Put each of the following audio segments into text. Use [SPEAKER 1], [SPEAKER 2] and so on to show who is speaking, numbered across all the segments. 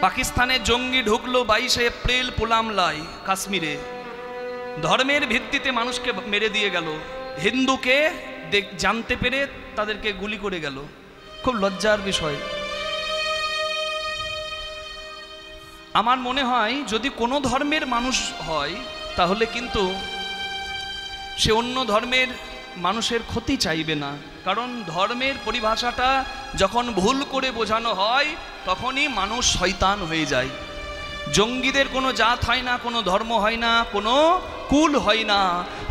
[SPEAKER 1] পাকিস্তানে জঙ্গি ঢুকলো 22 এপ্রিল পুলামলাই কাশ্মীরে, ধর্মের ভিত্তিতে মানুষকে মেরে দিয়ে গেল, হিন্দুকে জানতে পেরে তাদেরকে গুলি করে গেল। খুব লজ্জার বিষয়। আমার মনে হয় যদি কোনো ধর্মের মানুষ হয় তাহলে কিন্তু সে অন্য ধর্মের মানুষের ক্ষতি চাইবে না, কারণ ধর্মের পরিভাষাটা যখন ভুল করে বোঝানো হয় তখনই মানুষ শয়তান হয়ে যায়। জঙ্গিদের কোনো জাত হয় না, কোনো ধর্ম হয় না, কোনো কুল হয় না,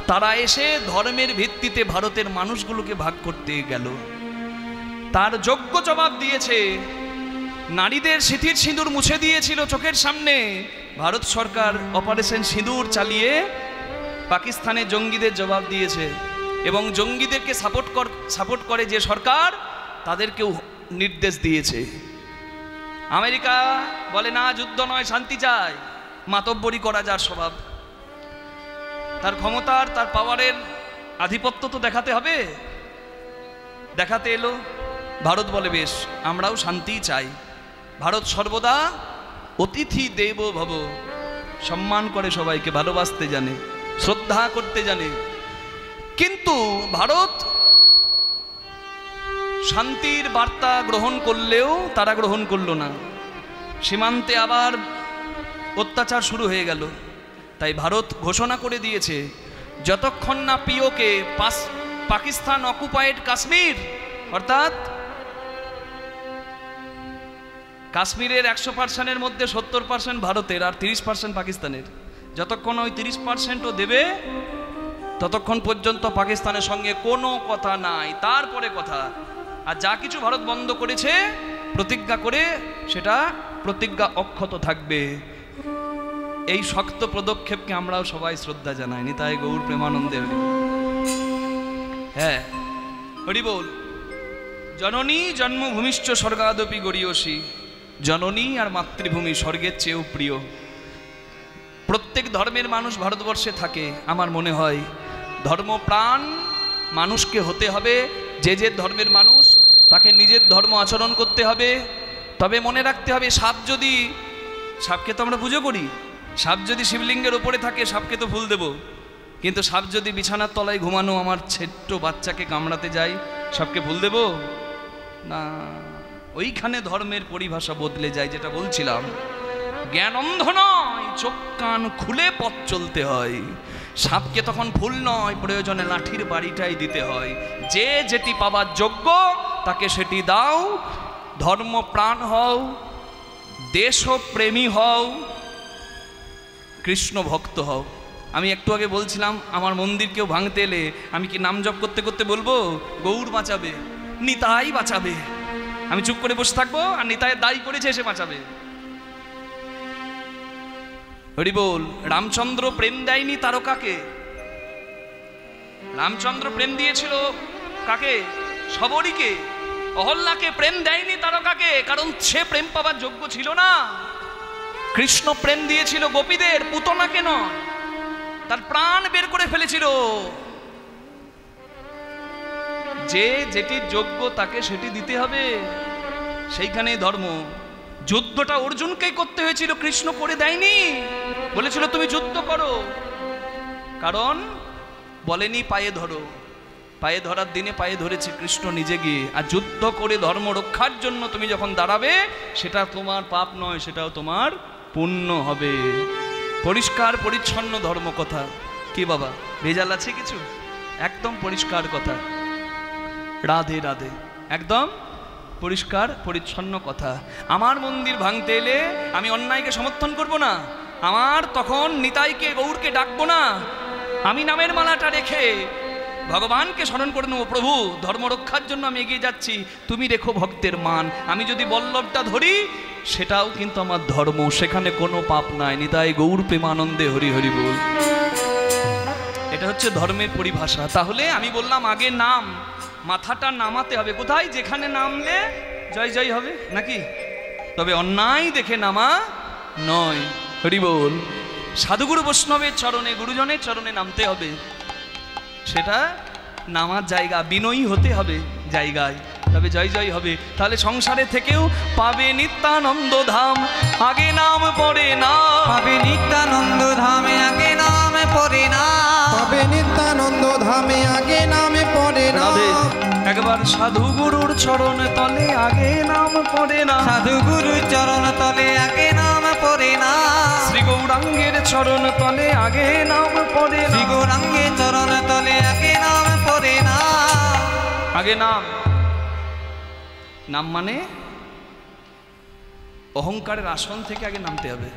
[SPEAKER 1] তারা এসে ধর্মের ভিত্তিতে ভারতের মানুষগুলোকে ভাগ করতে গেল। তার যোগ্য জবাব দিয়েছে। নারীদের সিঁথির সিঁদুর মুছে দিয়েছিল চোখের সামনে, ভারত সরকার অপারেশন সিঁদুর চালিয়ে পাকিস্তানে জঙ্গিদের জবাব দিয়েছে। এবং জঙ্গিদেরকে সাপোর্ট করে যে সরকার, তাদেরকেও নির্দেশ দিয়েছে। আমেরিকা বলে না, যুদ্ধ নয়, শান্তি চায়, মাতব্বরি করা যার স্বভাব। তার ক্ষমতার, তার পাওয়ারের আধিপত্য তো দেখাতে হবে, দেখাতে এলো। ভারত বলে বেশ, আমরাও শান্তি চাই। ভারত সর্বদা অতিথি দেব ভব, সম্মান করে সবাইকে, ভালোবাসতে জানে, শ্রদ্ধা করতে জানে। কিন্তু ভারত শান্তির বার্তা গ্রহণ করলেও তারা গ্রহণ করল না। সীমান্তে আবার অত্যাচার শুরু হয়ে গেল। তাই ভারত ঘোষণা করে দিয়েছে, যতক্ষণ না পিওকে পাকিস্তান অকুপায়েড কাশ্মীর, অর্থাৎ কাশ্মীরের 100%-এর মধ্যে 70% ভারতের আর 30% পাকিস্তানের, যতক্ষণ ওই 30%ও দেবে ততক্ষণ পর্যন্ত পাকিস্তানের সঙ্গে কোনো কথা নাই, তারপরে কথা। আর যা কিছু ভারত বন্ধ করেছে প্রতিজ্ঞা করে, সেটা প্রতিজ্ঞা অক্ষত থাকবে। এই শক্ত পদক্ষেপকে আমরাও সবাই শ্রদ্ধা জানাই। নিতাই গৌর প্রেমানন্দে হরি। হ্যাঁ, হরি বল। জননী জন্মভূমিশ্চ স্বর্গাদপি গরীয়সী, জননী আর মাতৃভূমি স্বর্গের চেয়েও প্রিয়। প্রত্যেক ধর্মের মানুষ ভারতবর্ষে থাকে। আমার মনে হয় ধর্মপ্রাণ মানুষকে হতে হবে। যে যে ধর্মের মানুষ তাকে নিজের ধর্ম আচরণ করতে হবে। তবে মনে রাখতে হবে, সাপকে তো আমরা পুজো করি, সাপ যদি শিবলিঙ্গের ওপরে থাকে সাপকে তো ফুল দেব, কিন্তু সাপ যদি বিছানার তলায় ঘুমানো আমার ছোট্ট বাচ্চাকে কামড়াতে যায়, সাপকে ফুল দেব না। ওইখানে ধর্মের পরিভাষা বদলে যায়। যেটা বলছিলাম, জ্ঞান অন্ধ নয়, চোখ কান খুলে পথ চলতে হয়। সাপকে তখন ফুল নয়, প্রয়োজনে লাঠির বাড়িটাই দিতে হয়। যে যেটি পাবার যোগ্য তাকে সেটি দাও। ধর্মপ্রাণ হও, দেশপ্রেমী হও, কৃষ্ণ ভক্ত হও। আমি একটু আগে বলছিলাম, আমার মন্দির কেউ ভাঙতে এলে আমি কি নাম জপ করতে করতে বলবো, গৌর বাঁচাবে, নিতাই বাঁচাবে? আমি চুপ করে বসে থাকবো আর নিতাইয়ের দায়ী করেছে এসে বাঁচাবে? হরি বল। রামচন্দ্র প্রেম দেয়নি তারকাকে, রামচন্দ্র প্রেম দিয়েছিল কাকে? শবরীকে। অহল্যাকে প্রেম দেয়নি তারকাকে, কারণ সে প্রেম পাবার যোগ্য ছিল না। কৃষ্ণ প্রেম দিয়েছিল গোপীদের, পুতনাকে নয়। তার প্রাণ বের করে ফেলেছিল। যে যেটি যোগ্য তাকে সেটি দিতে হবে, সেইখানে ধর্ম। যুদ্ধটা অর্জুনকেই করতে হয়েছিল, কৃষ্ণ করে দেয়নি। বলেছিল তুমি যুদ্ধ করো, কারণ বলেনি পায়ে ধরো। পায়ে ধরার দিনে পায়ে ধরেছে কৃষ্ণ নিজে গিয়ে। আর যুদ্ধ করে ধর্ম রক্ষার জন্য তুমি যখন দাঁড়াবে, সেটা তোমার পাপ নয়, সেটাও তোমার পুণ্য হবে। পরিষ্কার পরিচ্ছন্ন ধর্ম কথা। কি বাবা, ভেজাল আছে কিছু? একদম পরিষ্কার কথা। রাধে রাধে, একদম পরিষ্কার পরিচ্ছন্ন কথা। আমার মন্দির ভাঙতে এলে আমি অন্যায়কে সমর্থন করব না। আমার তখন নিতাইকে গৌরকে ডাকবো না। আমি নামের মালাটা রেখে ভগবানকে স্মরণ করে নেবো, প্রভু ধর্ম রক্ষার জন্য আমি এগিয়ে যাচ্ছি, তুমি রেখো ভক্তের মান। আমি যদি বল্লভটা ধরি সেটাও কিন্তু আমার ধর্ম, সেখানে কোনো পাপ নাই। নিতাই গৌর প্রেমানন্দে হরি হরি বল। এটা হচ্ছে ধর্মের পরিভাষা। তাহলে আমি বললাম আগে নাম, মাথাটা নামাতে হবে। কোথায়? যেখানে নামলে জয় জয় হবে নাকি? তবে অন্যায় দেখে নামা নয়। হরি বল। সাধুগুরু বৈষ্ণবের চরণে, গুরুজনের চরণে নামতে হবে। সেটা নামার জায়গা, বিনয়ী হতে হবে জায়গায়। তবে জয় জয় হবে। তাহলে সংসারে থেকেও পাবে নিত্যানন্দ ধাম, আগে নাম পড়ে না।
[SPEAKER 2] পাবে নিত্যানন্দ ধামে আগে নামে পড়ে না।
[SPEAKER 3] পাবে নিত্যানন্দ ধামে আগে নামে পড়ে না।
[SPEAKER 1] একবার সাধু গুরুর চরণ তলে আগে নাম পড়ে না।
[SPEAKER 2] সাধু গুরুর চরণ তলে আগে নাম পড়ে না।
[SPEAKER 1] শ্রী গৌরাঙ্গের চরণ তলে আগে নাম পড়ে না।
[SPEAKER 2] শ্রী গৌরাঙ্গের চরণ তলে আগে নাম পড়ে না।
[SPEAKER 1] আগে নাম, নাম মানে অহংকারের আসন থেকে আগে নামতে হবে,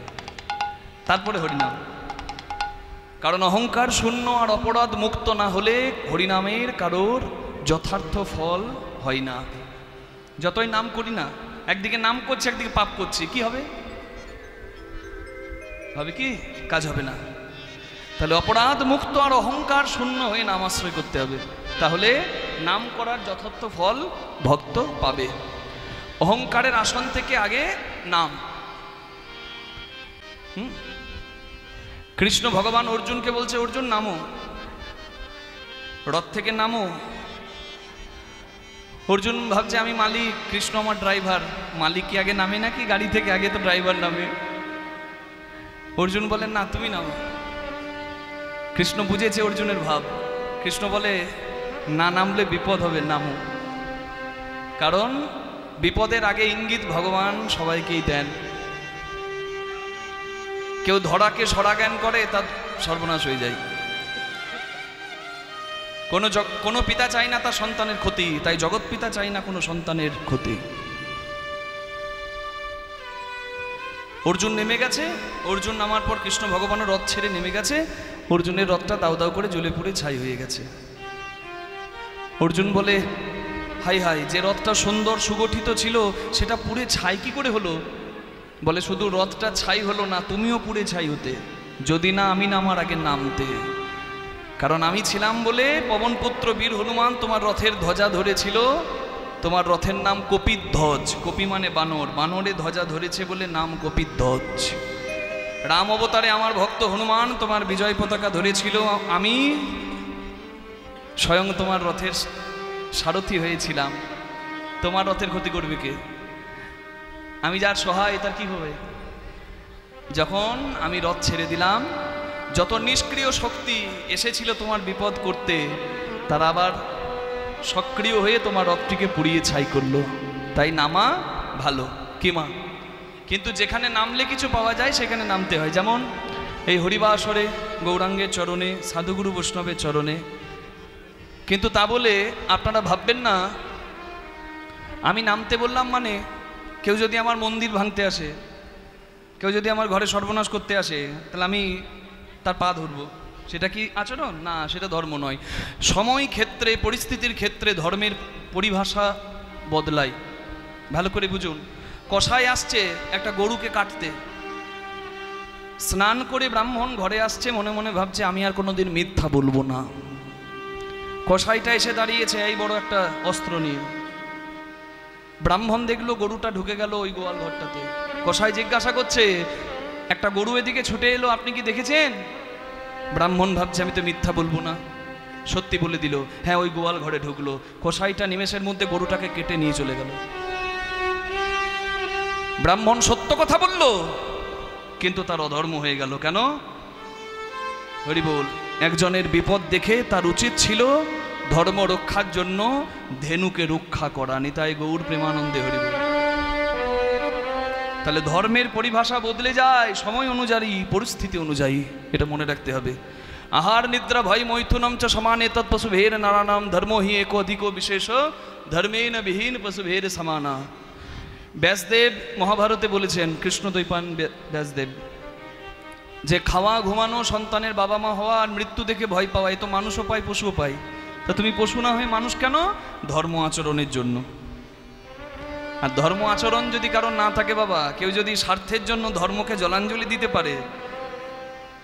[SPEAKER 1] তারপরে হরিনাম। কারণ অহংকার শূন্য আর অপরাধ মুক্ত না হলে হরিনামের কারোর যথার্থ ফল হয় না। যতই নাম করি না, একদিকে নাম করছি একদিকে পাপ করছি, কি হবে? হবে কি? কাজ হবে না। তাহলে অপরাধ মুক্ত আর অহংকার শূন্য হয়ে নাম আশ্রয় করতে হবে, তাহলে নাম করার যথার্থ ফল ভক্ত পাবে। অহংকারের আসন থেকে আগে নাম। কৃষ্ণ ভগবান অর্জুনকে বলছে, অর্জুন নামো, রথ থেকে নামো। অর্জুন ভাবছে আমি মালিক, কৃষ্ণ আমার ড্রাইভার। মালিক কি আগে নামে নাকি গাড়ি থেকে? আগে তো ড্রাইভার নামে। অর্জুন বলেন না, তুমি নামো। কৃষ্ণ বুঝেছে অর্জুনের ভাব। কৃষ্ণ বলে না নামলে বিপদ হবে, নামো। কারণ বিপদের আগে ইঙ্গিত ভগবান সবাইকেই দেন। কেউ ধরাকে সরা জ্ঞান করে, তার সর্বনাশ হয়ে যায়। কোনো পিতা চায় না তার সন্তানের ক্ষতি, তাই জগৎ পিতা চায় না কোনো সন্তানের ক্ষতি। অর্জুন নেমে গেছে, অর্জুন নামার পর কৃষ্ণ ভগবানের রথ ছেড়ে নেমে গেছে। অর্জুনের রথটা দাউ দাউ করে জ্বলে পুড়ে ছাই হয়ে গেছে। অর্জুন বলে, হাই হাই, যে রথটা সুন্দর সুগঠিত ছিল সেটা পুড়ে ছাই কি করে হলো? বলে, শুধু রথটা ছাই হলো না, তুমিও পুড়ে ছাই হতে যদি না আমি নামার আগে নামতে। কারণ আমি ছিলাম বলে পবনপুত্র বীর হনুমান তোমার রথের ধ্বজা ধরেছিল। তোমার রথের নাম কপিধ্বজ। কপি মানে বানর, বানরে ধ্বজা ধরেছে বলে নাম কপিধ্বজ। রাম অবতারে আমার ভক্ত হনুমান তোমার বিজয় পতাকা ধরেছিল, আমি স্বয়ং তোমার রথের সারথি হয়েছিলাম। তোমার রথের ক্ষতি করবে কে? আমি যার সহায়, তার কি হবে? যখন আমি রথ ছেড়ে দিলাম, যত নিষ্ক্রিয় শক্তি এসেছিল তোমার বিপদ করতে, তারা আবার সক্রিয় হয়ে তোমার রথটিকে পুড়িয়ে ছাই করলো। তাই নামা ভালো, কি মা? কিন্তু যেখানে নামলে কিছু পাওয়া যায় সেখানে নামতে হয়। যেমন এই হরিবাসরে গৌরাঙ্গের চরণে, সাধুগুরু বৈষ্ণবের চরণে। কিন্তু তা বলে আপনারা ভাববেন না আমি নামতে বললাম মানে কেউ যদি আমার মন্দির ভাঙতে আসে, কেউ যদি আমার ঘরে সর্বনাশ করতে আসে, তাহলে আমি তার পা ধরবো, সেটা কি আচরণ? না, সেটা ধর্ম নয়। সময় ক্ষেত্রে, পরিস্থিতির ক্ষেত্রে ধর্মের পরিভাষা বদলায়। ভালো করে বুঝুন। কসাই আসছে একটা গরুকে কাটতে, স্নান করে ব্রাহ্মণ ঘরে আসছে, মনে মনে ভাবছে আমি আর কোনোদিন মিথ্যা বলবো না। কসাইটা এসে দাঁড়িয়েছে এই বড় একটা অস্ত্র নিয়ে। ব্রাহ্মণ দেখলো গরুটা ঢুকে গেল ওই গোয়াল ঘরটাতে। কসাই জিজ্ঞাসা করছে, একটা গরু এদিকে ছুটে এলো, আপনি কি দেখেছেন? ব্রাহ্মণ ভাবছে আমি তো মিথ্যা বলবো না, সত্যি বলে দিল, হ্যাঁ ওই গোয়াল ঘরে ঢুকলো। কসাইটা নিমেষের মধ্যে গরুটাকে কেটে নিয়ে চলে গেল। ব্রাহ্মণ সত্য কথা বলল, কিন্তু তার অধর্ম হয়ে গেল। কেন? হরি বল। একজনের বিপদ দেখে তার উচিত ছিল ধর্ম রক্ষার জন্য ধেনুকে রক্ষা করা। নিতাই গৌর প্রেমানন্দে হরি বল। তাহলে ধর্মের পরিভাষা বদলে যায় সময় অনুযায়ী, পরিস্থিতি অনুযায়ী, এটা মনে রাখতে হবে। আহার নিদ্রা ভয় মৈথুনম চ সমানে তৎপশুভের নারানাম ধর্ম হি এক অধিক বিশেষ ধর্মেন বিহীন পশুভের সমানা। ব্যাসদেব মহাভারতে বলেছেন, কৃষ্ণদ্বৈপায়ন ব্যাসদেব, যে খাওয়া ঘুমানো, সন্তানের বাবা মা হওয়া আর মৃত্যু দেখে ভয় পাওয়া, এ তো মানুষও পায় পশুও পায়। তা তুমি পশু না হয়ে মানুষ কেন? ধর্ম আচরণের জন্য। আর ধর্ম আচরণ যদি কারণ না থাকে বাবা, কেউ যদি স্বার্থের জন্য ধর্মকে জলাঞ্জলি দিতে পারে,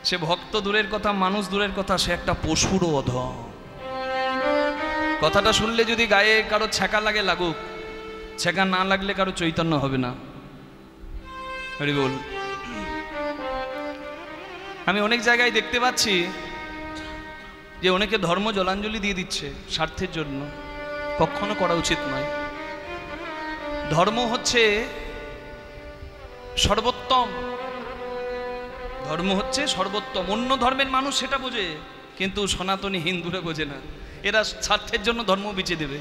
[SPEAKER 1] সে ভক্ত দূরের কথা, মানুষ দূরের কথা, সে একটা পশুরও অধম। কথাটা শুনলে যদি গায়ে কারো ছ্যাঁকা লাগে, লাগুক, ছ্যাঁকা না লাগলে কারো চৈতন্য হবে না। হরি বল। আমি অনেক জায়গায় দেখতে পাচ্ছি যে অনেকে ধর্ম জলাঞ্জলি দিয়ে দিচ্ছে স্বার্থের জন্য। কখনো করা উচিত নয়। ধর্ম হচ্ছে সর্বোত্তম, ধর্ম হচ্ছে সর্বোত্তম। অন্য ধর্মের মানুষ সেটা বোঝে, কিন্তু সনাতনী হিন্দুরা বোঝে না। এরা স্বার্থের জন্য ধর্ম বেঁচে দেবে।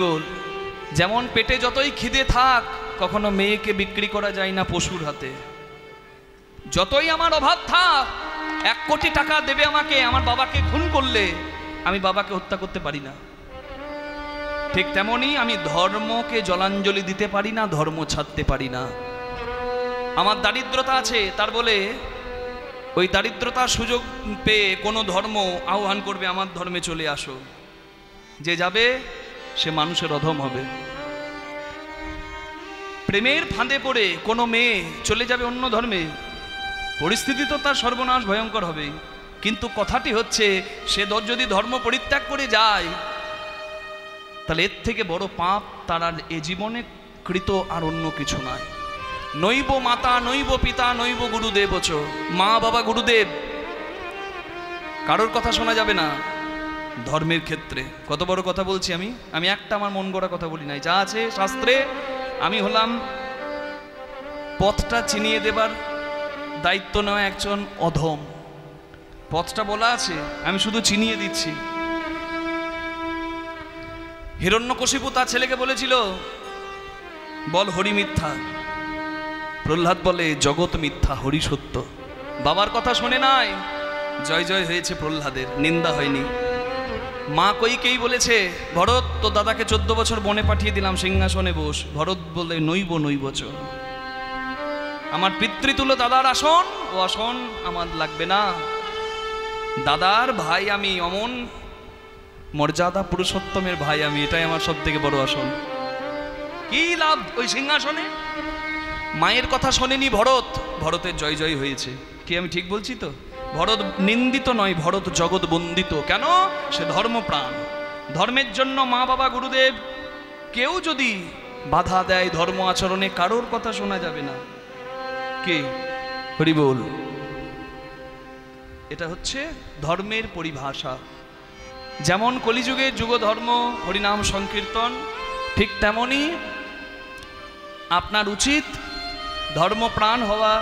[SPEAKER 1] বল, যেমন পেটে যতই খিদে থাক, কখনো মেয়েকে বিক্রি করা যায় না পশুর হাতে। যতই আমার অভাব থাক, 1 কোটি টাকা দেবে আমাকে, আমার বাবাকে খুন করলে আমি বাবাকে হত্যা করতে পারি না। ঠিক তেমনি আমি ধর্মকে জলাঞ্জলি দিতে পারি না, ধর্ম ছাড়তে পারি না। আমার দারিদ্রতা আছে, তার বলে ওই দারিদ্রতার সুযোগ পেয়ে কোনো ধর্ম আহ্বান করবে আমার ধর্মে চলে আসো, যে যাবে সে মানুষের অধম হবে। প্রেমের ফাঁদে পড়ে কোনো মেয়ে চলে যাবে অন্য ধর্মে, পরিস্থিতি তো তার সর্বনাশ ভয়ঙ্কর হবে। কিন্তু কথাটি হচ্ছে, সে যদি ধর্ম পরিত্যাগ করে যায়, তাহলে এর থেকে বড় পাপ তার আর এ জীবনে কৃত আর অন্য কিছু নয়। নৈব মাতা নৈব পিতা নৈব গুরুদেব চ, মা বাবা গুরুদেব কারোর কথা শোনা যাবে না ধর্মের ক্ষেত্রে। কত বড় কথা বলছি আমি একটা আমার মন গড়া কথা বলি নাই, যা আছে শাস্ত্রে। আমি হলাম পথটা চিনিয়ে দেবার দায়িত্ব নেওয়া একজন অধম। পথটা বলা আছে, আমি শুধু চিনিয়ে দিচ্ছি। হিরণ্যকশিপু তার ছেলেকে বলেছিল, বল হরি মিথ্যা। প্রহ্লাদ বলে, জগৎ মিথ্যা, হরি সত্য। বাবার কথা শোনে নাই, জয় জয় হয়েছে প্রহ্লাদের, নিন্দা হয়নি। মা কইকেই বলেছে, ভরত তো দাদাকে 14 বছর বনে পাঠিয়ে দিলাম, সিংহাসনে বস। ভরত বলে, নৈব নৈবচ, আমার পিতৃতুল্য দাদার আসন, ও আসন আমার লাগবে না। দাদার ভাই আমি, অমন মর্যাদা পুরুষোত্তমের ভাই আমি, এটাই আমার সব থেকে বড় আসন। কি লাভ ওই সিংহাসনে? মায়ের কথা শোনেনি ভরত, ভরতের জয় জয় হয়েছে। কি আমি ঠিক বলছি তো? ভরত নিন্দিত নয়, ভরত জগৎ বন্দিত। কেন? সে ধর্মপ্রাণ। ধর্মের জন্য মা বাবা গুরুদেব কেউ যদি বাধা দেয় ধর্ম আচরণে, কারোর কথা শোনা যাবে না। কে? হরি বল। এটা হচ্ছে ধর্মের পরিভাষা। যেমন কলিযুগে যুগ ধর্ম হরিনাম সংকীর্তন, ঠিক তেমনি আপনার উচিত ধর্মপ্রাণ হওয়া,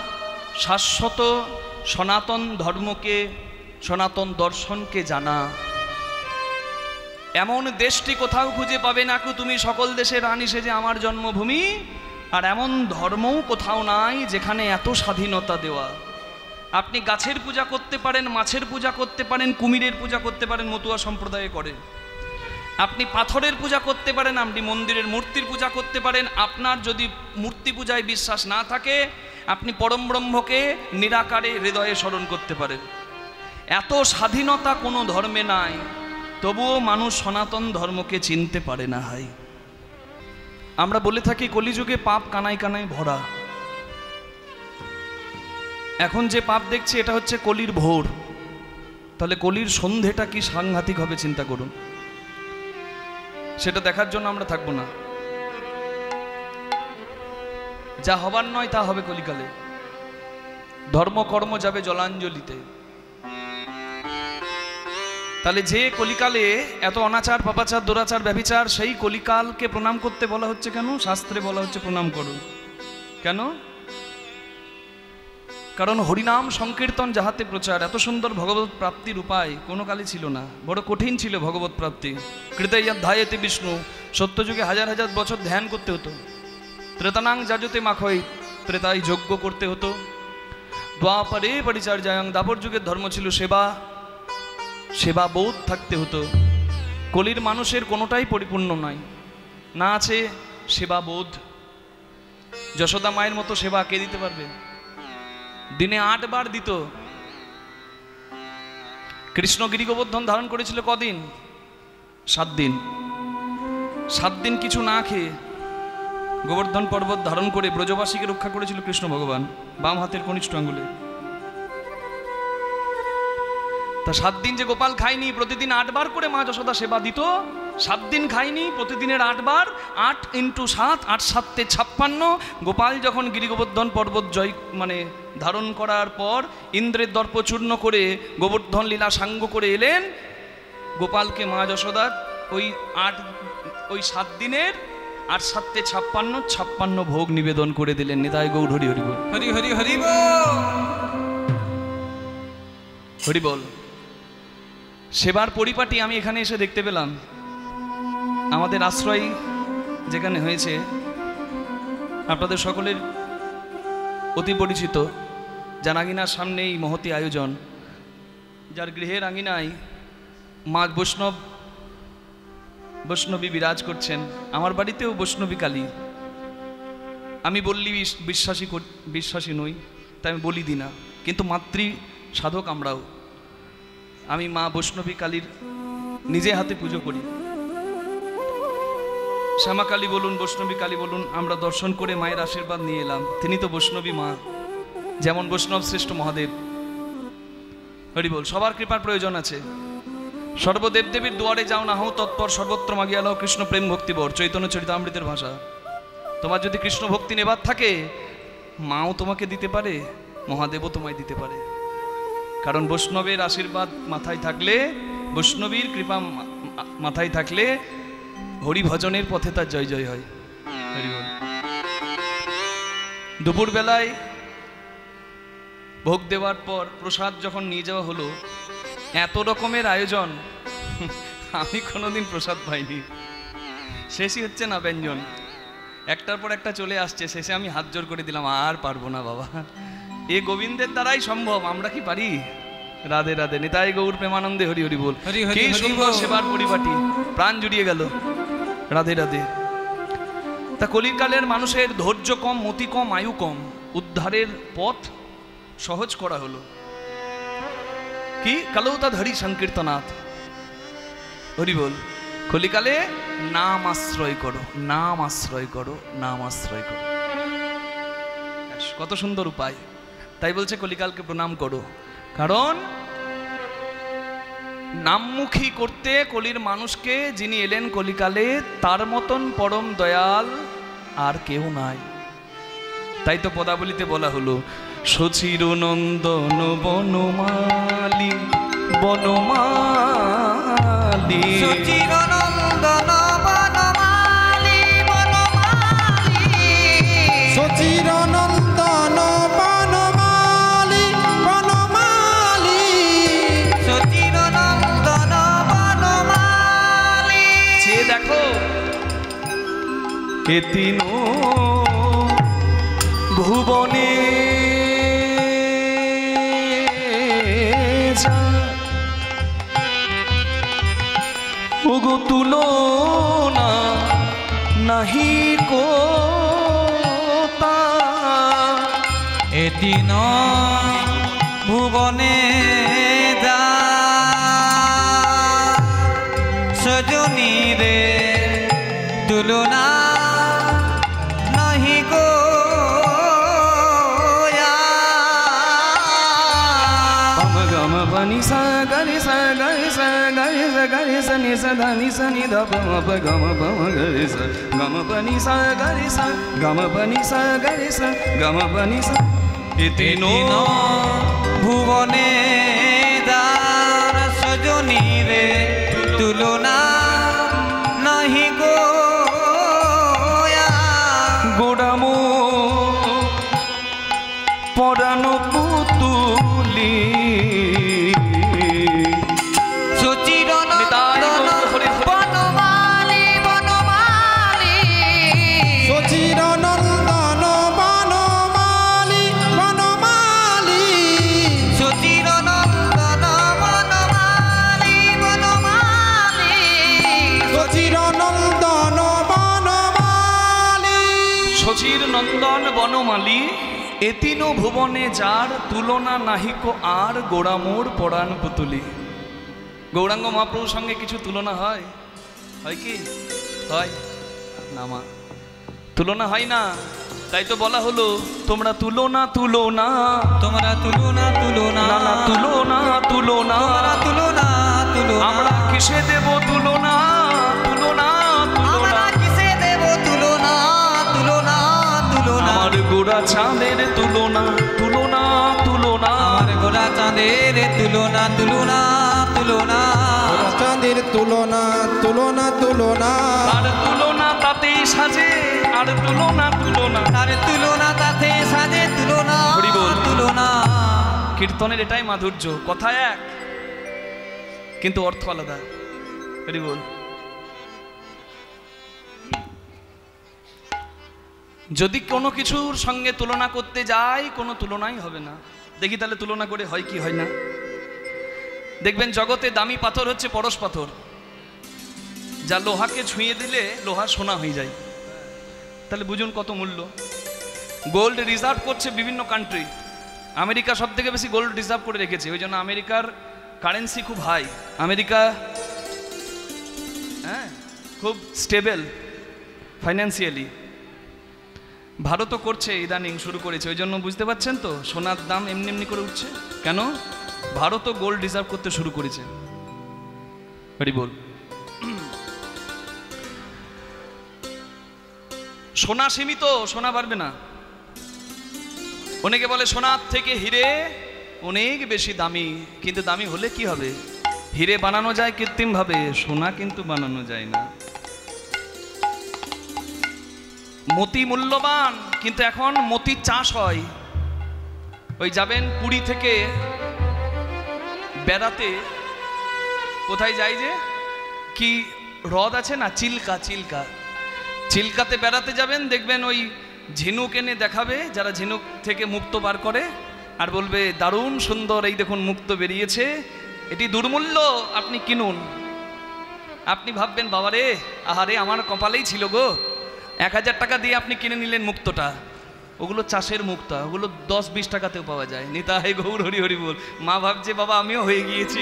[SPEAKER 1] শাশ্বত সনাতন ধর্মকে, সনাতন দর্শনকে জানা। এমন দেশটি কোথাও খুঁজে পাবে না কু তুমি, সকল দেশের রানী সেজে আমার জন্মভূমি। আর এমন ধর্মও কোথাও নাই যেখানে এত স্বাধীনতা দেওয়া। আপনি গাছের পূজা করতে পারেন, মাছের পূজা করতে পারেন, কুমিরের পূজা করতে পারেন, মতুয়া সম্প্রদায়ে করে। আপনি পাথরের পূজা করতে পারেন, আপনি মন্দিরের মূর্তির পূজা করতে পারেন। আপনার যদি মূর্তি পূজায় বিশ্বাস না থাকে, আপনি পরম ব্রহ্মকে নিরাকারে হৃদয়ে স্মরণ করতে পারেন। এত স্বাধীনতা কোনো ধর্মে নাই, তবুও মানুষ সনাতন ধর্মকে চিনতে পারে না। হাই, আমরা বলে থাকি কলিযুগে পাপ কানায় কানায় ভরা। এখন যে পাপ দেখছি এটা হচ্ছে কলির ভোর, তাহলে কলির সন্ধেটা কি সাংঘাতিক হবে চিন্তা করুন। সেটা দেখার জন্য আমরা থাকবো না। যা হবার নয় তা হবে কলিকালে। ধর্মকর্ম যাবে জলাঞ্জলিতে। তাহলে যে কলিকালে এত অনাচার পাপাচার দুরাচার ব্যভিচার, সেই কলিকালকে প্রণাম করতে বলা হচ্ছে কেন? শাস্ত্রে বলা হচ্ছে প্রণাম করুন। কেন? কারণ হরিনাম সংকীর্তন যাহাতে প্রচার, এত সুন্দর ভগবত প্রাপ্তির উপায় কোনো কালে ছিল না। বড় কঠিন ছিল ভগবত প্রাপ্তি। কৃতয়াধ্যায়েতে বিষ্ণু, সত্যযুগে হাজার হাজার বছর ধ্যান করতে হতো। ত্রেতানাং যাজতে মাখই, ত্রেতায় যজ্ঞ করতে হতো। দ্বাপরে পরিচর্যায়ং, দাপর যুগের ধর্ম ছিল সেবা, সেবা বোধ থাকতে হতো। কলির মানুষের কোনোটাই পরিপূর্ণ নয়, না আছে সেবা বোধ। যশোদা মায়ের মতো সেবা কে দিতে পারবে? দিনে 8 বার দিত। কৃষ্ণ গিরিগোবর্ধন ধারণ করেছিল কদিন? 7 দিন। 7 দিন কিছু না খেয়ে গোবর্ধন পর্বত ধারণ করে ব্রজবাসীকে রক্ষা করেছিল কৃষ্ণ ভগবান, বাম হাতের কনিষ্ঠ আঙ্গুলে। তা 7 দিন যে গোপাল খায়নি, প্রতিদিন 8 বার করে মা যশোদা সেবা দিত। 7 দিন খায়নি, প্রতিদিনের 8 বার, 8 × 7, 8 × 7 = 56। গোপাল যখন গিরিগোবর্ধন পর্বত জয় ধারণ করার পর ইন্দ্রের দর্প চূর্ণ করে গোবর্ধন লীলা সাঙ্গ করে এলেন, গোপালকে মা যশোদা ওই ওই 7 দিনের আর 7 56 ভোগ নিবেদন করে দিলেন। নিতাই গৌর হরি হরি বল,
[SPEAKER 2] হরি হরি হরি বল,
[SPEAKER 1] হরি বল। সেবার পরিপাটি আমি এখানে এসে দেখতে পেলাম। আমাদের আশ্রয় যেখানে হয়েছে আপনাদের সকলের অতি পরিচিত, যার আঙিনার সামনে এই মহতি আয়োজন, যার গৃহের আঙিনায় মা বৈষ্ণবী বিরাজ করছেন। আমার বাড়িতেও বৈষ্ণবী কালী। আমি বললি বিশ্বাসী নই, তাই আমি বলি দিই না, কিন্তু মাতৃ সাধক আমরাও। আমি মা বৈষ্ণবী কালীর নিজে হাতে পুজো করি। শ্যামা কালী বলুন, বৈষ্ণবী কালী বলুন, আমরা দর্শন করে মায়ের আশীর্বাদ নিয়ে এলাম। তিনি তো বৈষ্ণবী মা, যেমন বৈষ্ণব শ্রেষ্ঠ মহাদেব। হরি বল। সবার কৃপার প্রয়োজন আছে। সর্বদেব দেবীর দুয়ারে যাও না হও তৎপর, সর্বত্র মাগিয়া লও কৃষ্ণ প্রেম ভক্তিবর। চৈতন্য চরিতামৃতের ভাষা। তোমার যদি কৃষ্ণ ভক্তি নেবার থাকে, মাও তোমাকে দিতে পারে, মহাদেবও তোমায় দিতে পারে। কারণ বৈষ্ণবের আশীর্বাদ মাথায় থাকলে, বৈষ্ণবীর কৃপা মাথায় থাকলে হরি ভজনের পথে তার জয় জয় হয়। হরি বল। দুপুর বেলায় ভোগ দেওয়ার পর প্রসাদ যখন নিয়ে যাওয়া হলো, এত রকমের আয়োজন আমি কোনোদিন প্রসাদ পাইনি। শেষই হচ্ছে না ব্যঞ্জন, একটার পর একটা চলে আসছে। শেষে আমি হাত জোর করে দিলাম, আর পারবো না বাবা, এ গোবিন্দের দ্বারাই সম্ভব, আমরা কি পারি? রাধে রাধে। নিতাই গৌর প্রেমানন্দে হরি হরি বল। কি সুন্দর সেবার পরিপাটি, প্রাণ জুড়িয়ে গেল। রাধে রাধে। তা কলির কালের মানুষের ধৈর্য কম, মতি কম, আয়ু কম, উদ্ধারের পথ সহজ করা হলো কি? কালৌতা ধরি সংকীর্তনাথ। হরি বল। কলিকালে নাম আশ্রয় করো, নাম আশ্রয় করো, নাম আশ্রয় করো। কত সুন্দর উপায়। তাই বলছে কলিকালকে প্রণাম করো। কারণ নামমুখী করতে কলির মানুষকে যিনি এলেন কলিকালে, তার মতন পরম দয়াল আর কেউ নাই। তাই তো পদাবলিতে বলা হলো, সচির নন্দন বনমালী বনমালী,
[SPEAKER 2] সচির নন্দন বনমালী বনমালী,
[SPEAKER 3] সচির নন্দন বনমালী বনমালী,
[SPEAKER 2] সচির নন্দন বনমালী।
[SPEAKER 1] চেয়ে দেখো এ তিন ভুবনে ওগো তুলনা নাহি কোতা,
[SPEAKER 2] এদিন ভুবনে যা সজনী রে তুলনা নাহি গো।
[SPEAKER 1] গম বনি সা গরি সা গরি সা গরি সা গরি সা নি সা ধা নি সা নি ধা প ম প গম প ম গরি সা গম বনি সা গরি সা গম বনি সা গরি সা গম বনি সা। এ তিনো
[SPEAKER 2] ভুবনে দার সজনী রে তুলনা নাহি গো।
[SPEAKER 1] গোড়ামো পরানো পুতুলি,
[SPEAKER 2] সচির নন্দন বনমালী বনমালী,
[SPEAKER 3] সচির নন্দন বনমালী বনমালী,
[SPEAKER 2] সচির নন্দন বনমালী বনমালী,
[SPEAKER 3] সচির নন্দন বনমালী,
[SPEAKER 1] সচির নন্দন বনমালী। এতিন ভুবনে যার তুলনা নাহিক আর, গোড়ামোর পরাণ পুতুলি। গৌরাঙ্গ মহাপ্রভুর সঙ্গে কিছু তুলনা হয়? হয় কি? হয় না মা, তুলনা হয় না। তাই তো বলা হলো, তোমরা তুলনা তুলনা,
[SPEAKER 2] তোমরা তুলনা তুলনা,
[SPEAKER 1] না না তুলনা তুলনা,
[SPEAKER 2] তোমরা তুলনা তুলনা,
[SPEAKER 1] আমরা কিসে দেব তুলনা তুলনা তুলনা,
[SPEAKER 2] আমরা কিসে দেব তুলনা তুলনা তুলনা,
[SPEAKER 1] আমার গোড়া চাঁদের তুলনা তুলনা তুলনা,
[SPEAKER 2] আমার গোরা চাঁদের তুলনা তুলনা তুলনা। তুলনা
[SPEAKER 3] ওরা চাঁদের তুলনা তুলনা তুলনা
[SPEAKER 1] আর তুলনা তাতেই সাজে আর তুলনা তুলনা
[SPEAKER 2] তার তুলনা তাতে সাজে তুলনা
[SPEAKER 1] হরি বল।
[SPEAKER 2] তুলনা
[SPEAKER 1] কীর্তনের এটাই মাধুর্য, কথা এক কিন্তু অর্থ আলাদা। হরি বল। যদি কোনো কিছুর সঙ্গে তুলনা করতে যাই কোনো তুলনাই হবে না। দেখি তাহলে তুলনা করে হয় কি হয় না। দেখবেন জগতে দামি পাথর হচ্ছে পরশ পাথর, যা লোহাকে ছুঁয়ে দিলে লোহা সোনা হয়ে যায়। তাহলে বুঝুন কত মূল্য। গোল্ড রিজার্ভ করছে বিভিন্ন কান্ট্রি। আমেরিকা সব থেকে বেশি গোল্ড রিজার্ভ করে রেখেছে, ওই জন্য আমেরিকার কারেন্সি খুব হাই। আমেরিকা হ্যাঁ খুব স্টেবল ফাইন্যান্সিয়ালি। ভারতও করছে, ইদানিং শুরু করেছে। ওই জন্য বুঝতে পারছেন তো সোনার দাম এমনি এমনি করে উঠছে কেন? ভারতও গোল্ড রিজার্ভ করতে শুরু করেছে। হরি বল। সোনা সীমিত, সোনা বাড়বে না। অনেকে বলে সোনার থেকে হিরে অনেক বেশি দামি, কিন্তু দামি হলে কি হবে? হিরে বানানো যায় কৃত্রিম ভাবে, সোনা কিন্তু বানানো যায় না। মতি মূল্যবান, কিন্তু এখন মতির চাষ হয়। ওই যাবেন পুরী থেকে বেড়াতে, কোথায় যাই যে কি হ্রদ আছে না, চিল্কা, চিল্কা, চিল্কাতে বেড়াতে যাবেন, দেখবেন ওই ঝিনুক এনে দেখাবে, যারা ঝিনুক থেকে মুক্ত বার করে, আর বলবে দারুণ সুন্দর, এই দেখুন মুক্ত বেরিয়েছে, এটি দুর্মূল্য, আপনি কিনুন। আপনি ভাববেন বাবারে আহারে আমার কপালেই ছিল গো, 1000 টাকা দিয়ে আপনি কিনে নিলেন মুক্তটা। ওগুলো চাষের মুক্তা, ওগুলো 10-20 টাকাতেও পাওয়া যায়। নিতাই গৌর হরি হরি বল। মা ভাবছে বাবা আমিও হয়ে গিয়েছি।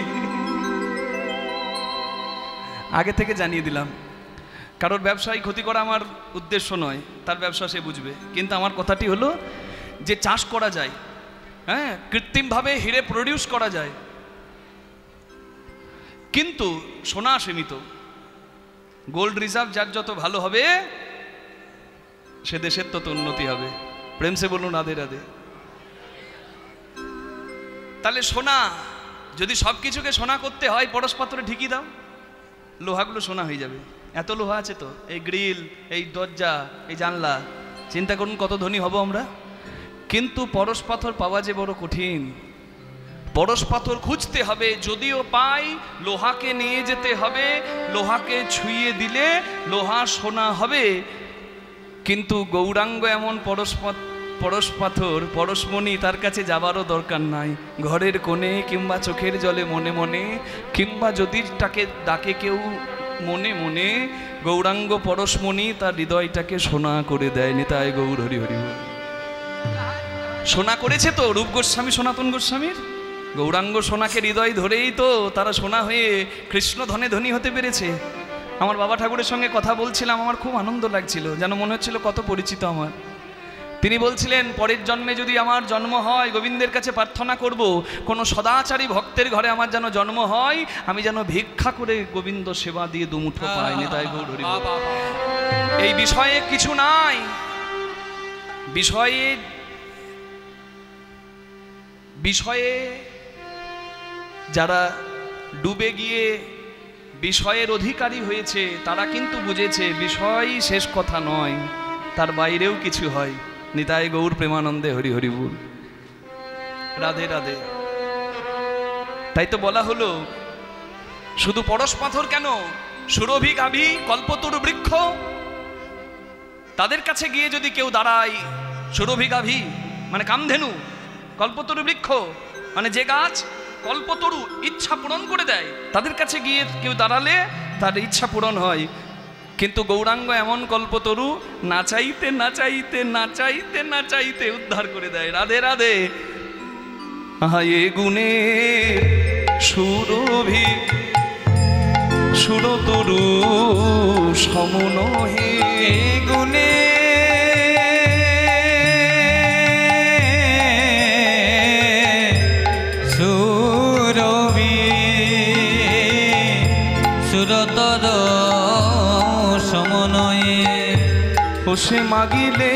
[SPEAKER 1] আগে থেকে জানিয়ে দিলাম, কারোর ব্যবসায় ক্ষতি করা আমার উদ্দেশ্য নয়, তার ব্যবসা সে বুঝবে। কিন্তু আমার কথাটি হলো যে চাষ করা যায়, হ্যাঁ কৃত্রিমভাবে হিরে প্রডিউস করা যায়, কিন্তু সোনা সীমিত। গোল্ড রিজার্ভ যার যত ভালো হবে সে দেশের তত উন্নতি হবে। প্রেম সে বলুন রাধে রাধে। তাহলে সোনা, যদি সব কিছুকে সোনা করতে হয় পরশ পাথরে ঢেকে দাও, লোহাগুলো সোনা হয়ে যাবে। এত লোহা আছে তো, এই গ্রিল, এই দরজা, এই জানলা, চিন্তা করুন কত ধনী হব আমরা। কিন্তু পরশ পাথর পাওয়া যে বড় কঠিন। পরশ পাথর খুঁজতে হবে, যদিও পাই লোহাকে নিয়ে যেতে হবে, লোহাকে ছুঁয়ে দিলে লোহা সোনা হবে। কিন্তু গৌরাঙ্গ এমন পরশ পাথর, পরশমণি, তার কাছে যাবারও দরকার নাই। ঘরের কোণে কিংবা চোখের জলে মনে মনে, কিংবা যদি তাকে ডাকে কেউ মনে মনে, গৌরাঙ্গ পরশমণি তার হৃদয়টাকে সোনা করে দেয়। নিতাই গৌর হরি হরি। সোনা করেছে তো রূপ গোস্বামী, সনাতন গোস্বামীর গৌরাঙ্গ সোনাকে হৃদয় ধরেই তো তারা সোনা হয়ে কৃষ্ণ ধনে ধনী হতে পেরেছে। আমার বাবা ঠাকুরের সঙ্গে কথা বলছিলাম, আমার খুব আনন্দ লাগছিল, যেন মনে হচ্ছিল কত পরিচিত আমার। তিনি বলছিলেন পরের জন্মে যদি আমার জন্ম হয়, গোবিন্দের কাছে প্রার্থনা করব কোনো সদাচারী ভক্তের ঘরে আমার যেন জন্ম হয়, আমি যেন ভিক্ষা করে গোবিন্দ সেবা দিয়ে দুমুঠো পাই। নিতাই গৌর হরি। এই বিষয়ে কিছু নাই, বিষয়ে যারা ডুবে গিয়ে বিষয়ের অধিকারী হয়েছে তারা কিন্তু বুঝেছে বিষয় শেষ কথা নয়, তার বাইরেও কিছু হয়। নিতাই গৌর প্রেমানন্দে হরি হরি বল। রাধে রাধে। তাই তো বলা হলো শুধু পরশ পাথর কেন, সুরভি গাভী কল্পতরু বৃক্ষ, তাদের কাছে গিয়ে যদি কেউ দাঁড়ায়, সুরভি গাভী মানে কামধেনু, কল্পতরু বৃক্ষ মানে যে গাছ কল্পতরু ইচ্ছা পূরণ করে দেয়, তাদের কাছে গিয়ে কেউ দাঁড়ালে তার ইচ্ছা পূরণ হয়। কিন্তু গৌরাঙ্গ এমন কল্পতরু, নাচাইতে নাচাইতে নাচাইতে নাচাইতে উদ্ধার করে দেয়। রাধে রাধে। হায়ে গুণে সুরভি সুরতরু সমনহে,
[SPEAKER 2] গুণে সুরভি সুরতর সমনয়ে,
[SPEAKER 1] হোসে মাগিলে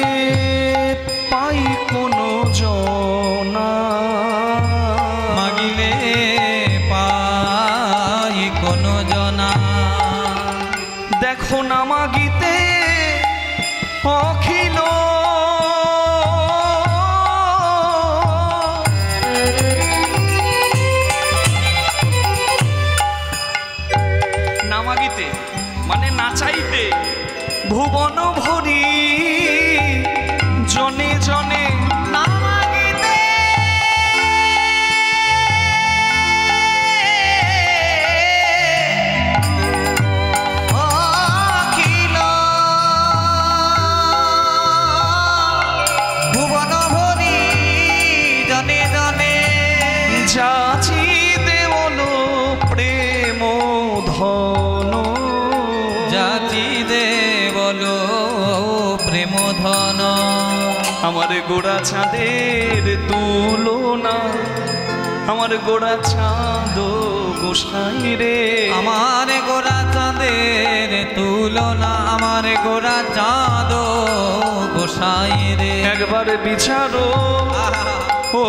[SPEAKER 1] পাই কোনো জনা,
[SPEAKER 2] মাগিলে পাই
[SPEAKER 1] যাচি দেবল প্রেম ধন,
[SPEAKER 2] যাচি দে বলো প্রেম ধন,
[SPEAKER 1] আমার গোড়া চাঁদের তুলনা, আমার গোড়া চাঁদ গোসাই রে,
[SPEAKER 2] আমার গোরা চাঁদের তুলনা, আমার গোরা চাঁদ গোসাই রে।
[SPEAKER 1] একবার বিচারো ও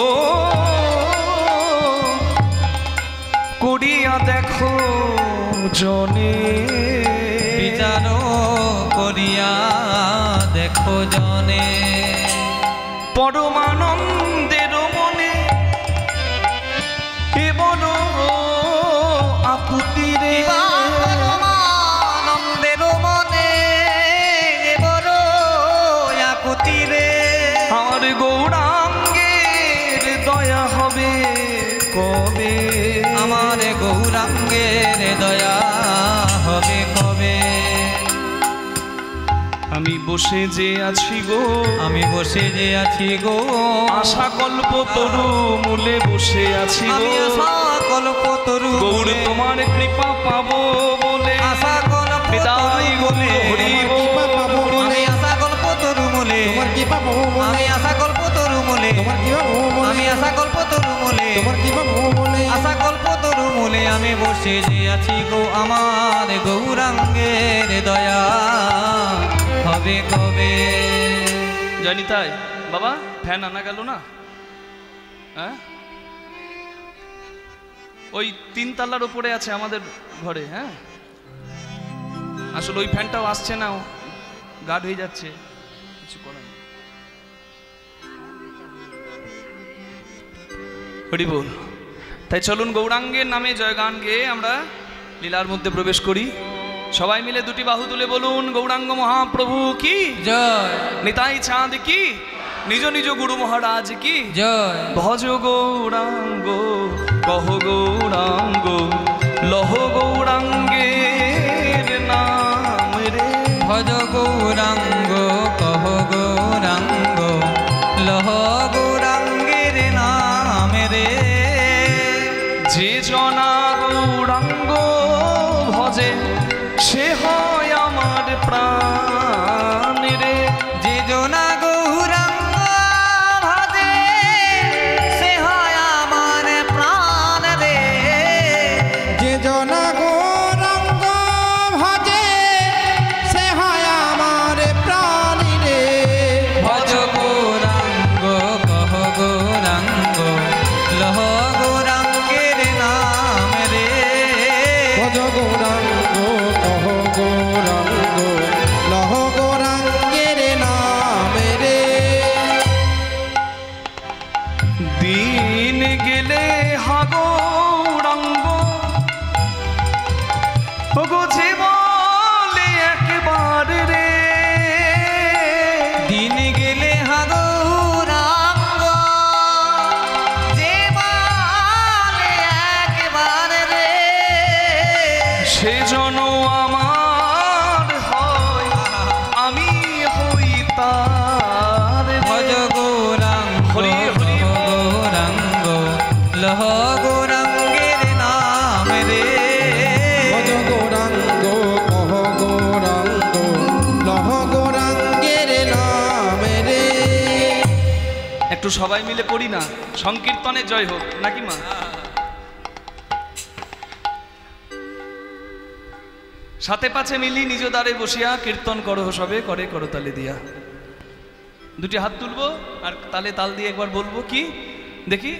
[SPEAKER 1] করিয়া দেখো জনে,
[SPEAKER 2] বিচার করিয়া দেখো জনে,
[SPEAKER 1] পরমানন্দের মনে এ বড় আকুতি রে,
[SPEAKER 2] আনন্দের মনে বড় আকুতি রে।
[SPEAKER 1] আমার গৌরাঙ্গের দয়া হবে কবে,
[SPEAKER 2] আমার গৌরাঙ্গের দয়া হবে কবে।
[SPEAKER 1] আমি বসে যে আছি গো,
[SPEAKER 2] আমি বসে যে আছি গো,
[SPEAKER 1] আশা কল্প তরু মূলে বসে আছি
[SPEAKER 2] আমি
[SPEAKER 1] গো,
[SPEAKER 2] আশা কল্প তরু
[SPEAKER 1] গৌর
[SPEAKER 2] মূলে,
[SPEAKER 1] তোমার কৃপা পাবো বলে,
[SPEAKER 2] আশা কল্প
[SPEAKER 1] বিদায়
[SPEAKER 2] তরু
[SPEAKER 1] গো
[SPEAKER 2] মূলে,
[SPEAKER 1] হরি বল।
[SPEAKER 2] আমি আশা কল্প তরু মূলে,
[SPEAKER 3] তোমার কৃপা পাবো বলে,
[SPEAKER 2] আমি আশা কল্প তরু মূলে,
[SPEAKER 3] তোমার কৃপা পাবো বলে,
[SPEAKER 2] আমি আশা কল্প তরু মূলে,
[SPEAKER 3] তোমার কৃপা পাবো বলে,
[SPEAKER 2] আশা কল্প তরু মূলে আমি বসে যে আছি গো, আমার গৌরাঙ্গের দয়া হবে কবে।
[SPEAKER 1] জানি তাই বাবা, ফ্যান আনা গেল না? হ্যাঁ, ওই 3 তলার উপরে আছে আমাদের ঘরে। হ্যাঁ, আসলে ওই ফ্যানটাও আসছে না, গাঢ় হয়ে যাচ্ছে, কিছু করার নেই। হরি বল। তাই চলুন গৌরাঙ্গের নামে জয়গান গেয়ে আমরা লীলার মধ্যে প্রবেশ করি। সবাই মিলে দুটি বাহু তুলে বলুন, গৌরাঙ্গ মহাপ্রভু কি
[SPEAKER 2] জয়,
[SPEAKER 1] নিতাই চাঁদ কি, নিজ নিজ গুরু মহারাজ কি
[SPEAKER 2] জয়।
[SPEAKER 1] ভজ গৌরাঙ্গ কহ গৌরাঙ্গ লহ গৌরাঙ্গের নাম রে,
[SPEAKER 2] ভজ গৌরাঙ্গ কহ গৌরাঙ্গ লহ গৌরাঙ্গের নাম রে।
[SPEAKER 1] যে জনা গৌরাঙ্গ ভজে সে হয় আমার প্রাণ রে,
[SPEAKER 2] যে জনা গৌরাঙ্গ ভজে সে হয় আমার প্রাণ রে।
[SPEAKER 3] যে জনা গৌরাঙ্গ ভজে সে হয় আমার প্রাণ রে,
[SPEAKER 2] ভজ গৌরাঙ্গ কহ গৌরাঙ্গ লহ গৌরাঙ্গের নাম রে।
[SPEAKER 3] ভজ গৌরাঙ্গ কহ গৌরাঙ্গ লহ গৌরাঙ্গের নাম রে।
[SPEAKER 1] দিন গেলে হা গৌরাঙ্গ ওগো যে বলে একবার রে,
[SPEAKER 2] দিন গেলে হা গৌরাঙ্গ যে বলে একবার রে।
[SPEAKER 1] সে জন আমার হয় আমি হই তার রে।
[SPEAKER 2] ভজ গৌরাঙ্গ
[SPEAKER 1] হরি হরি
[SPEAKER 2] কহ গৌরাঙ্গ লহ গৌরাঙ্গের নাম রে।
[SPEAKER 3] ভজ গৌরাঙ্গ কহ গৌরাঙ্গ লহ গৌরাঙ্গের নাম রে।
[SPEAKER 1] একটু সবাই মিলে পড়ি না, সংকীর্তনে জয় হোক নাকি মা? সাথে পাছে মিলি নিজ দ্বারে বসিয়া কীর্তন করো সবে করে করো তালে দিয়া। দুটি হাত তুলবো আর তালে তাল দিয়ে একবার বলবো কি দেখি,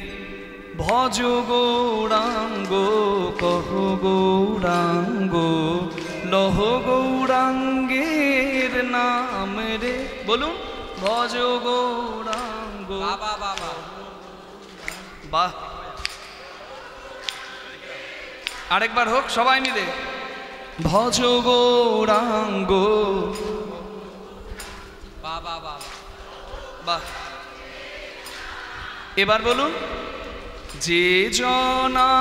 [SPEAKER 1] ভজ গৌরাঙ্গ কহ গৌরাঙ্গ লহ গৌরাঙ্গের নাম রে, বলুন ভজ গৌরাঙ্গ। বাহ, আরেকবার হোক সবাই মিলে, ভজ গৌরাঙ্গ। বাহ, এবার বলুন, যে জনা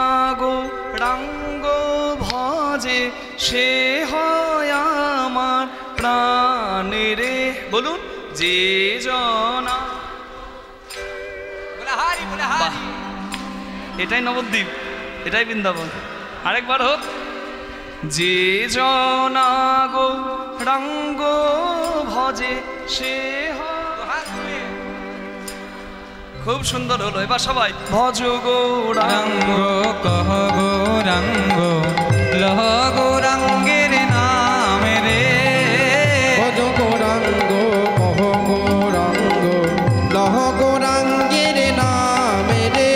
[SPEAKER 1] গৌরাঙ্গ ভজে সে হয় আমার প্রাণ রে, বলুন যে জনা। বাহ, এটাই নবদ্বীপ, এটাই বৃন্দাবন। আরেকবার হোক। যে জনা গৌরাঙ্গ ভজে সে খুব সুন্দর হলো। এবার সবাই ভজ গৌরাঙ্গ
[SPEAKER 2] কহ গৌরাঙ্গ লহ গৌরাঙ্গের নাম রে।
[SPEAKER 3] ভজ গৌরাঙ্গ কহ গৌরাঙ্গ লহ গৌরাঙ্গের নাম রে।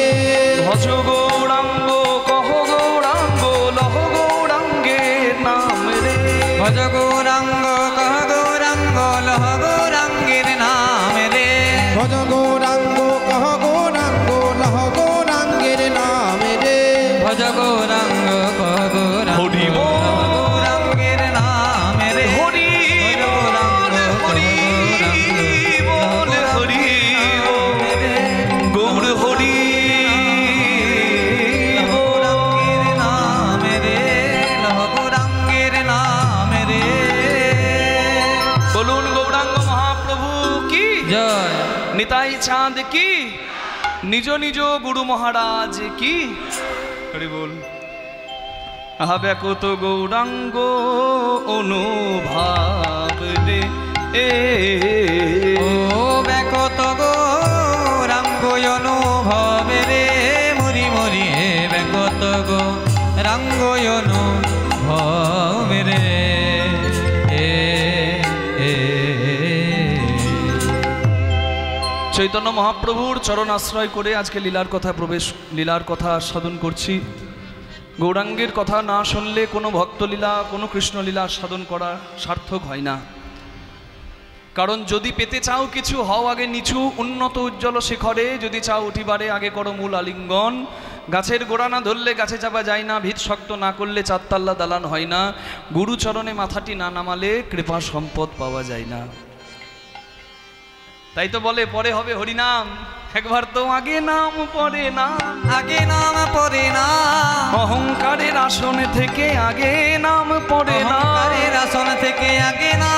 [SPEAKER 1] ভজ গৌরাঙ্গ কহ গৌরাঙ্গ লহ গৌরাঙ্গের নাম রে।
[SPEAKER 2] ভজ গৌরাঙ্গ কহ গৌরাঙ্গ লহ গৌরাঙ্গের নাম রে।
[SPEAKER 3] ভজ গৌরাঙ্গ কহ গৌরাঙ্গ লহ গৌরাঙ্গের নাম রে।
[SPEAKER 2] ভজ গৌরাঙ্গ কহ গৌরাঙ্গ
[SPEAKER 1] হরি
[SPEAKER 2] লহ
[SPEAKER 1] বল।
[SPEAKER 2] গৌরাঙ্গের নাম রে।
[SPEAKER 1] হরি
[SPEAKER 2] ভজ গৌরাঙ্গ
[SPEAKER 1] বল, হরি বল, হরি বল, গৌর হরি
[SPEAKER 2] গৌরাঙ্গের নাম রে। লহ গৌরাঙ্গের নাম রে।
[SPEAKER 1] বলুন গৌরাঙ্গ মহাপ্রভু কি
[SPEAKER 2] জয়।
[SPEAKER 1] নিতাই চাঁদ কি, নিজ নিজ গুরু মহারাজ কি। হরি বল। আহাবে কত গৌরাঙ্গ অনুভাব রে এ
[SPEAKER 2] ও ব্যাকত গৌরাঙ্গ অনুভব রে। মরি মরি হে ব্যাকত গৌরাঙ্গ অনুভব রে।
[SPEAKER 1] চৈতন্য মহাপ্রভুর চরণ আশ্রয় করে আজকে লীলার কথা সাধন করছি। গৌরাঙ্গের কথা না শুনলে কোনো ভক্তলীলা, কোনো কৃষ্ণলীলা সাধন করা সার্থক হয় না। কারণ যদি পেতে চাও কিছু, হও আগে নিচু উন্নত উজ্জ্বল শিখরে। যদি চাও উঠিবারে আগে করো মূল আলিঙ্গন। গাছের গোড়া না ধরলে গাছে চাপা যায় না, ভিত শক্ত না করলে চারতাল্লা দালান হয় না, গুরুচরণে মাথাটি না নামালে কৃপা সম্পদ পাওয়া যায় না। তাই তো বলে পরে হবে হরিনাম, একবার তো আগে নাম পড়ে না।
[SPEAKER 2] আগে নাম পড়ে না,
[SPEAKER 1] অহংকারের আসন থেকে আগে নাম পড়ে না।
[SPEAKER 2] অহংকারের আসন থেকে আগে নাম